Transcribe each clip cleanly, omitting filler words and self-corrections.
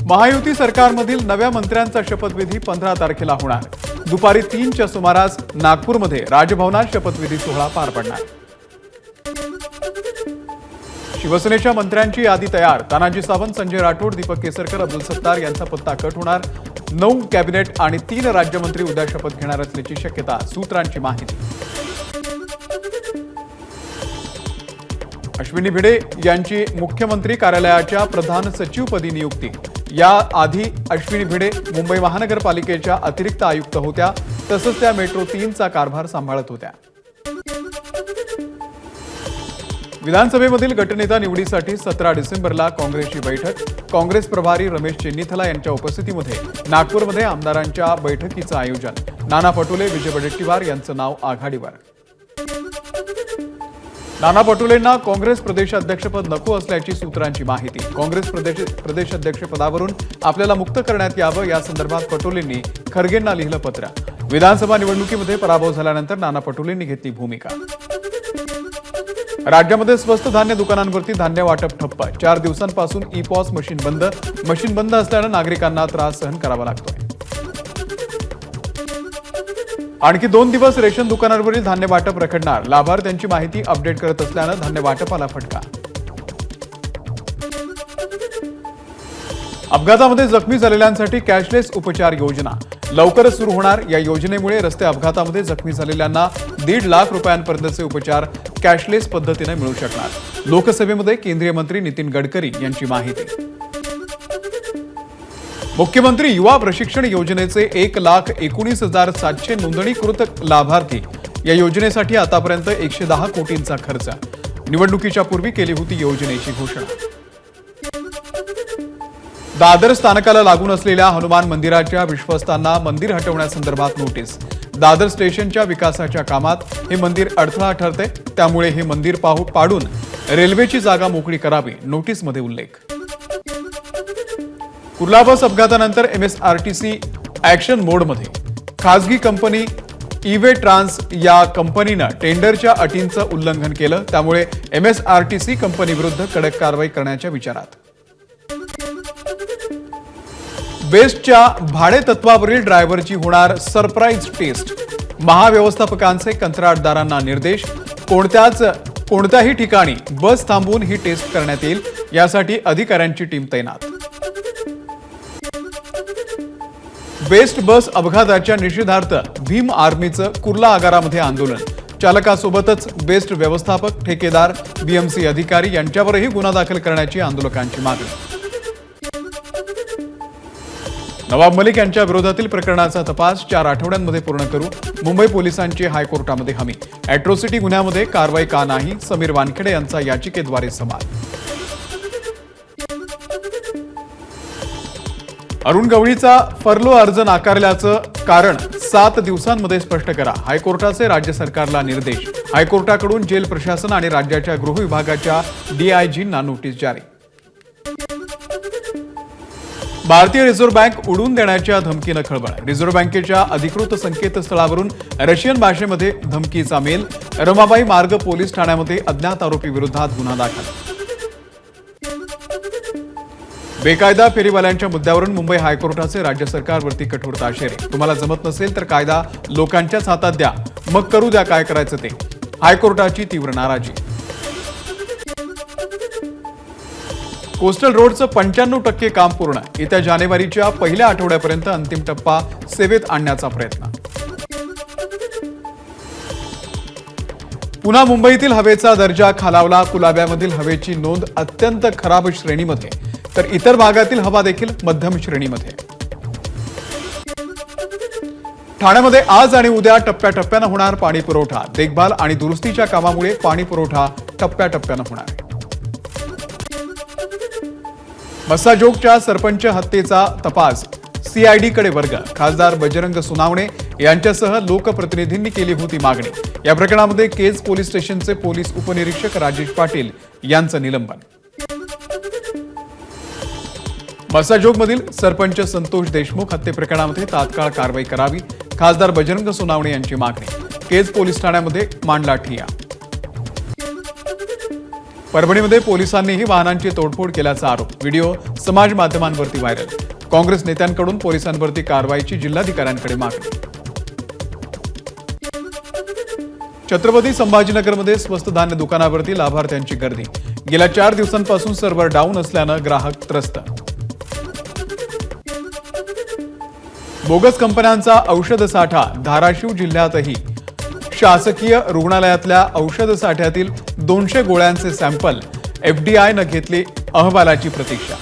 महायुती सरकारमधील नव्या मंत्र्यांचा शपथविधी 15 तारखेला होणार। दुपारी 3च्या सुमारास नागपूरमध्ये राजभवनात शपथविधी सोहळा पार पडणार। शिवसेनेच्या मंत्र्यांची यादी तयार। तानाजी सावंत, संजय राठोड, दीपक केसरकर, अब्दुल सत्तार यांचा पत्ता कट होणार। 9 कॅबिनेट आणि 3 राज्यमंत्री उद्या शपथ घेणार असल्याची शक्यता, सूत्रांची माहिती। अश्विनी भिडे यांची मुख्यमंत्री कार्यालयाच्या प्रधान सचिवपदी नियुक्ती। याआधी अश्विनी भिडे मुंबई महानगरपालिकेच्या अतिरिक्त आयुक्त होत्या, तसंच त्या मेट्रो 3चा कारभार सांभाळत होत्या। विधानसभेमधील गटनेता निवडीसाठी 17 डिसेंबरला काँग्रेसची बैठक। काँग्रेस प्रभारी रमेश चेन्नीथला यांच्या उपस्थितीमध्ये नागपूरमध्ये आमदारांच्या बैठकीचं आयोजन। नाना पटोले, विजय वडेट्टीवार यांचं नाव आघाडीवर। नाना पटोलेंना काँग्रेस प्रदेशाध्यक्षपद नको असल्याची सूत्रांची माहिती। काँग्रेस प्रदेशाध्यक्षपदावरून आपल्याला मुक्त करण्यात यावं, या संदर्भात पटोलेंनी खरगेंना लिहिलं पत्र। विधानसभा निवडणुकीमध्ये पराभव झाल्यानंतर नाना पटोलेंनी घेतली भूमिका। राज्यामध्ये स्वस्त धान्य दुकानांवरती धान्य वाटप ठप्प। 4 दिवसांपासून ई-पॉस मशीन बंद। मशीन बंद असल्यानं नागरिकांना त्रास सहन करावा लागतोय। आणखी 2 दिवस रेशन दुकानांवरील धान्य वाटप रखडणार। लाभार्थ्यांची माहिती अपडेट करत असल्यानं धान्य वाटपाला फटका। अपघातामध्ये जखमी झालेल्यांसाठी कॅशलेस उपचार योजना लवकरच सुरू होणार। या योजनेमुळे रस्ते अपघातामध्ये जखमी झालेल्यांना 1.5 लाख रुपयांपर्यंतचे उपचार कॅशलेस पद्धतीने मिळू शकणार। लोकसभेमध्ये केंद्रीय मंत्री नितीन गडकरी यांची माहिती। मुख्यमंत्री युवा प्रशिक्षण योजनेचे 1,19,700 नोंदणीकृत लाभार्थी। या योजनेसाठी आतापर्यंत 110 कोटींचा खर्च। निवडणुकीच्या पूर्वी केली होती योजनेची घोषणा। दादर स्थानकाला लागून असलेल्या हनुमान मंदिराच्या विश्वस्तांना मंदिर हटवण्यासंदर्भात नोटीस। दादर स्टेशनच्या विकासाच्या कामात हे मंदिर अडथळा ठरते, त्यामुळे हे मंदिर पाडून रेल्वेची जागा मोकळी करावी, नोटीसमध्ये उल्लेख। कुर्ला बस अपघातानंतर MSRTC ऍक्शन मोडमध्ये। खासगी कंपनी इवे ट्रान्स या कंपनीनं टेंडरच्या अटींचं उल्लंघन केलं, त्यामुळे MSRTC कंपनीविरुद्ध कडक कारवाई करण्याच्या विचारात। बेस्टच्या भाडे तत्वावरील ड्रायव्हरची होणार सरप्राईज टेस्ट। महाव्यवस्थापकांचे कंत्राटदारांना निर्देश। कोणत्याही ठिकाणी बस थांबवून ही टेस्ट करण्यात येईल, यासाठी अधिकाऱ्यांची टीम तैनात। बेस्ट बस अपघाताच्या निषेधार्थ भीम आर्मीचं कुर्ला आगारामध्ये आंदोलन। चालकासोबतच बेस्ट व्यवस्थापक, ठेकेदार, BMC अधिकारी यांच्यावरही गुन्हा दाखल करण्याची आंदोलकांची मागणी। नवाब मलिक यांच्या विरोधातील प्रकरणाचा तपास 4 आठवड्यांमध्ये पूर्ण करू, मुंबई पोलिसांची हायकोर्टामध्ये हमी। अॅट्रॉसिटी गुन्ह्यामध्ये कारवाई का नाही, समीर वानखेडे यांचा याचिकेद्वारे सवाल। अरुण गवळीचा फर्लो अर्ज नाकारल्याचं कारण 7 दिवसांमध्ये स्पष्ट करा, हायकोर्टाचे राज्य सरकारला निर्देश। हायकोर्टाकडून जेल प्रशासन आणि राज्याच्या गृह विभागाच्या DIGंना नोटीस जारी। भारतीय रिझर्व्ह बँक उडवून देण्याच्या धमकीनं खळबळ। रिझर्व्ह बँकेच्या अधिकृत संकेतस्थळावरून रशियन भाषेमध्ये धमकीचा मेल। रमाबाई मार्ग पोलीस ठाण्यामध्ये अज्ञात आरोपी विरोधात गुन्हा दाखल। बेकायदा फेरीवाल्यांच्या मुद्द्यावरून मुंबई हायकोर्टाचे राज्य सरकारवरती कठोर ताशेरे। तुम्हाला जमत नसेल तर कायदा लोकांच्याच हातात द्या, मग करू द्या काय करायचं ते। हायकोर्टाची तीव्र नाराजी। कोस्टल रोडचं 95% काम पूर्ण। येत्या जानेवारीच्या पहिल्या आठवड्यापर्यंत अंतिम टप्पा सेवेत आणण्याचा प्रयत्न। पुन्हा मुंबईतील हवेचा दर्जा खालावला। कुलाब्यामधील हवेची नोंद अत्यंत खराब श्रेणीमध्ये, तर इतर भागातील हवा देखील मध्यम श्रेणीमध्ये। ठाण्यामध्ये आज आणि उद्या टप्प्याटप्प्यानं होणार पाणी पुरवठा। देखभाल आणि दुरुस्तीच्या कामामुळे पाणी पुरवठा टप्प्याटप्प्यानं होणार। मस्साजोगच्या सरपंच हत्येचा तपास CIDकडे वर्ग। खासदार बजरंग सोनावणे यांच्यासह लोकप्रतिनिधींनी केली होती मागणी। या प्रकरणामध्ये केज पोलीस स्टेशनचे पोलीस उपनिरीक्षक राजेश पाटील यांचं निलंबन। मस्साजोगमधील सरपंच संतोष देशमुख हत्ये प्रकरणामध्ये तात्काळ कारवाई करावी, खासदार बजरंग सोनावणे यांची मागणी। केज पोलीस ठाण्यामध्ये मांडला ठिय्या। परभणीमध्ये पोलिसांनीही वाहनांची तोडफोड केल्याचा आरोप. व्हिडिओ समाज माध्यमांवरती व्हायरल. काँग्रेस नेत्यांकडून पोलिसांवरती कारवाईची जिल्हाधिकाऱ्यांकडे मागणी. छत्रपती संभाजीनगरमध्ये स्वस्त धान्य दुकानावरती लाभार्थ्यांची गर्दी. गेल्या 4 दिवसांपासून सर्व्हर डाऊन असल्यानं ग्राहक त्रस्त. बोगस कंपन्यांचा औषध साठा. धाराशिव जिल्ह्यातही शासकीय रुग्णालयातल्या औषध साठ्यातील 200 गोळ्यांचे सॅम्पल FDIनं घेतले. अहवालाची प्रतीक्षा.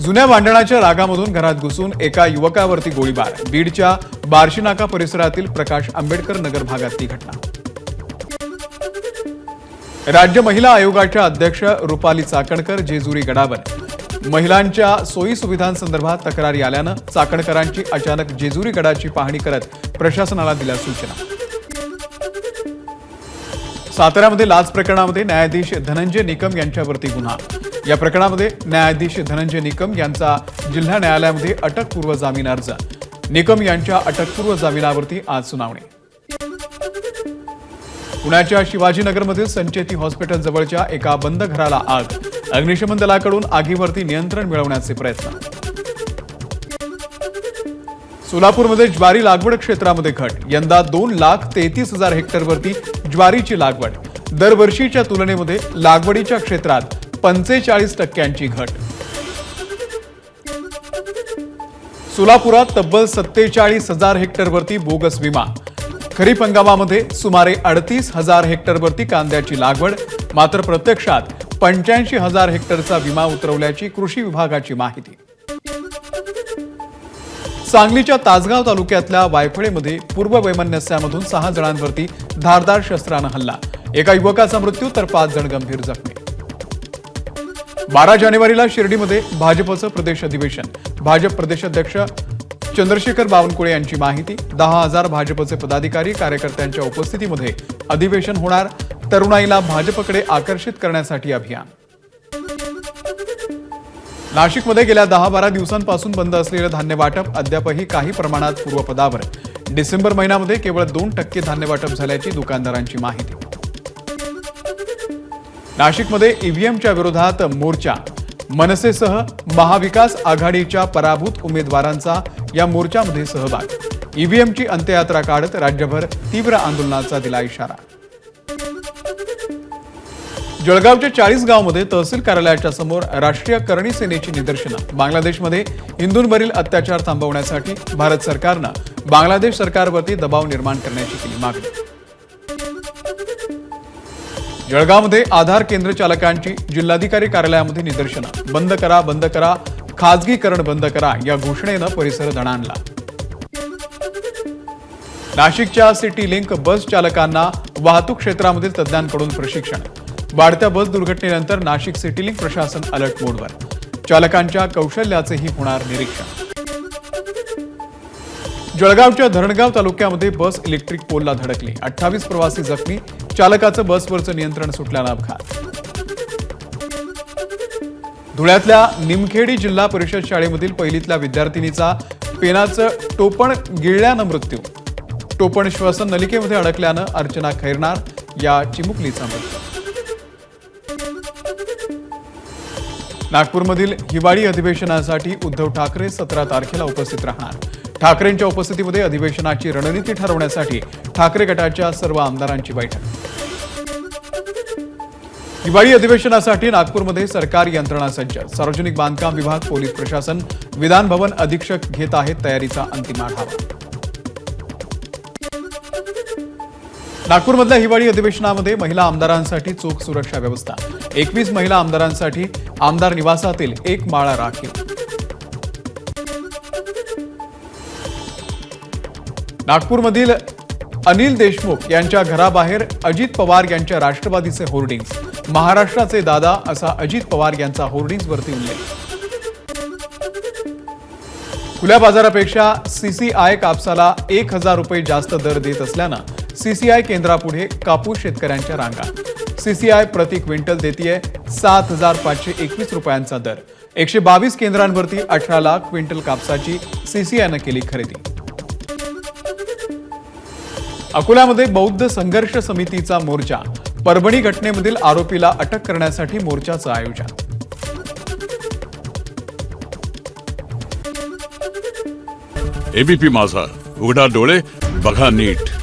जुन्या भांडणाच्या रागामधून घरात घुसून एका युवकावरती गोळीबार. बीडच्या बार्शी नाका परिसरातील प्रकाश आंबेडकर नगर भागातली घटना. राज्य महिला आयोगाच्या अध्यक्ष रुपाली चाकणकर जेजुरी गडावर. महिलांच्या सोयी सुविधांसंदर्भात तक्रारी आल्यानं चाकणकरांची अचानक जेजुरी गडाची पाहणी करत प्रशासनाला दिल्या सूचना. साताऱ्यामध्ये लाच प्रकरणामध्ये न्यायाधीश धनंजय निकम यांच्यावरती गुन्हा. या प्रकरणामध्ये न्यायाधीश धनंजय निकम यांचा जिल्हा न्यायालयामध्ये अटकपूर्व जामीन अर्ज. निकम यांच्या अटकपूर्व जामिनावरती आज सुनावणी. पुण्याच्या शिवाजीनगरमधील संचेती हॉस्पिटल जवळच्या एका बंद घराला आग. अग्निशमन दलाकडून आगीवरती नियंत्रण मिळवण्याचे प्रयत्न. सोलापूरमध्ये ज्वारी लागवड क्षेत्रामध्ये घट. यंदा 2,33,000 हेक्टरवरती ज्वारीची लागवड. दरवर्षीच्या तुलनेमध्ये लागवडीच्या क्षेत्रात 45% घट. सोलापुरात तब्बल 47,000 हेक्टरवरती बोगस विमा. खरीप हंगामामध्ये सुमारे 38,000 हेक्टरवरती कांद्याची लागवड. मात्र प्रत्यक्षात 85,000 हेक्टरचा विमा उतरवल्याची कृषी विभागाची माहिती. सांगलीच्या तासगाव तालुक्यातल्या वायफळेमध्ये पूर्व वैमनस्यामधून 6 जणांवरती धारदार शस्त्रानं हल्ला. एका युवकाचा मृत्यू तर 5 जण गंभीर जखमी. 12 जानेवारीला शिर्डीमध्ये भाजपचं प्रदेश अधिवेशन. भाजप प्रदेशाध्यक्ष चंद्रशेखर बावनकुळे यांची माहिती. 10,000 भाजपचे पदाधिकारी कार्यकर्त्यांच्या उपस्थितीमध्ये अधिवेशन होणार. तरुणाईला भाजपकडे आकर्षित करण्यासाठी अभियान. नाशिकमध्ये गेल्या 10-12 दिवसांपासून बंद असलेलं धान्य वाटप अद्यापही काही प्रमाणात पूर्वपदावर. डिसेंबर महिन्यामध्ये केवळ 2% धान्य वाटप झाल्याची दुकानदारांची माहिती. नाशिकमध्ये ईव्हीएमच्या विरोधात मोर्चा. मनसेसह महाविकास आघाडीच्या पराभूत उमेदवारांचा या मोर्चामध्ये सहभाग. ईव्हीएमची अंत्ययात्रा काढत राज्यभर तीव्र आंदोलनाचा दिला इशारा. जळगावच्या 40 गावांमध्ये तहसील कार्यालयाच्या समोर राष्ट्रीय करणी सेनेची निदर्शनं. बांगलादेशमध्ये हिंदूंवरील अत्याचार थांबवण्यासाठी भारत सरकारनं बांगलादेश सरकारवरती दबाव निर्माण करण्याची केली मागणी. जळगावमध्ये आधार केंद्र चालकांची जिल्हाधिकारी कार्यालयामध्ये निदर्शनं. बंद करा, बंद करा, खासगीकरण बंद करा या घोषणेनं परिसर दणाणला. नाशिकच्या सिटी लिंक बस चालकांना वाहतूक क्षेत्रामधील तज्ज्ञांकडून प्रशिक्षण. वाढत्या बस दुर्घटनेनंतर नाशिक सिटी लिंक प्रशासन अलर्ट मोडवर. चालकांच्या कौशल्याचेही होणार निरीक्षण. जळगावच्या धरणगाव तालुक्यामध्ये बस इलेक्ट्रिक पोलला धडकली. 28 प्रवासी जखमी. चालकाचं बसवरचं नियंत्रण सुटल्यानं अपघात. धुळ्यातल्या निमखेडी जिल्हा परिषद शाळेमधील पहिलीतल्या विद्यार्थिनीचा पेनाचं टोपण गिळल्यानं मृत्यू. टोपण श्वसन नलिकेमध्ये अडकल्यानं अर्चना खैरनार या चिमुकलीचा मृत्यू. नागपूरमधील हिवाळी अधिवेशनासाठी उद्धव ठाकरे 17 तारखेला उपस्थित राहणार. ठाकरेंच्या उपस्थितीमध्ये अधिवेशनाची रणनीती ठरवण्यासाठी ठाकरे गटाच्या सर्व आमदारांची बैठक. हिवाळी अधिवेशनासाठी नागपूरमध्ये सरकारी यंत्रणा सज्ज. सार्वजनिक बांधकाम विभाग, पोलीस प्रशासन, विधान भवन अधीक्षक घेत आहेत तयारीचा अंतिम आढावा. नागपूरमधल्या हिवाळी अधिवेशनामध्ये महिला आमदारांसाठी चोख सुरक्षा व्यवस्था. 21 महिला आमदारांसाठी आमदार निवासातील 1 माळा राखीव. नागपूरमधील अनिल देशमुख यांच्या घराबाहेर अजित पवार यांच्या राष्ट्रवादीचे होर्डिंग्स. महाराष्ट्राचे दादा असा अजित पवार यांचा होर्डिंग्सवरती उल्लेख. खुल्या बाजारापेक्षा CCI कापसाला 1,000 रुपये जास्त दर देत असल्यानं CCI केंद्रापुढे कापूस शेतकऱ्यांच्या रांगा. CCI प्रति क्विंटल देतीये 7,521 रुपयांचा दर. 122 केंद्रांवरती 18 लाख क्विंटल कापसाची CCIनं केली खरेदी. अकोल्यामध्ये बौद्ध संघर्ष समितीचा मोर्चा. परभणी घटनेमधील आरोपीला अटक करण्यासाठी मोर्चाचं आयोजन. एबीपी माझा, उघडा डोळे बघा नीट.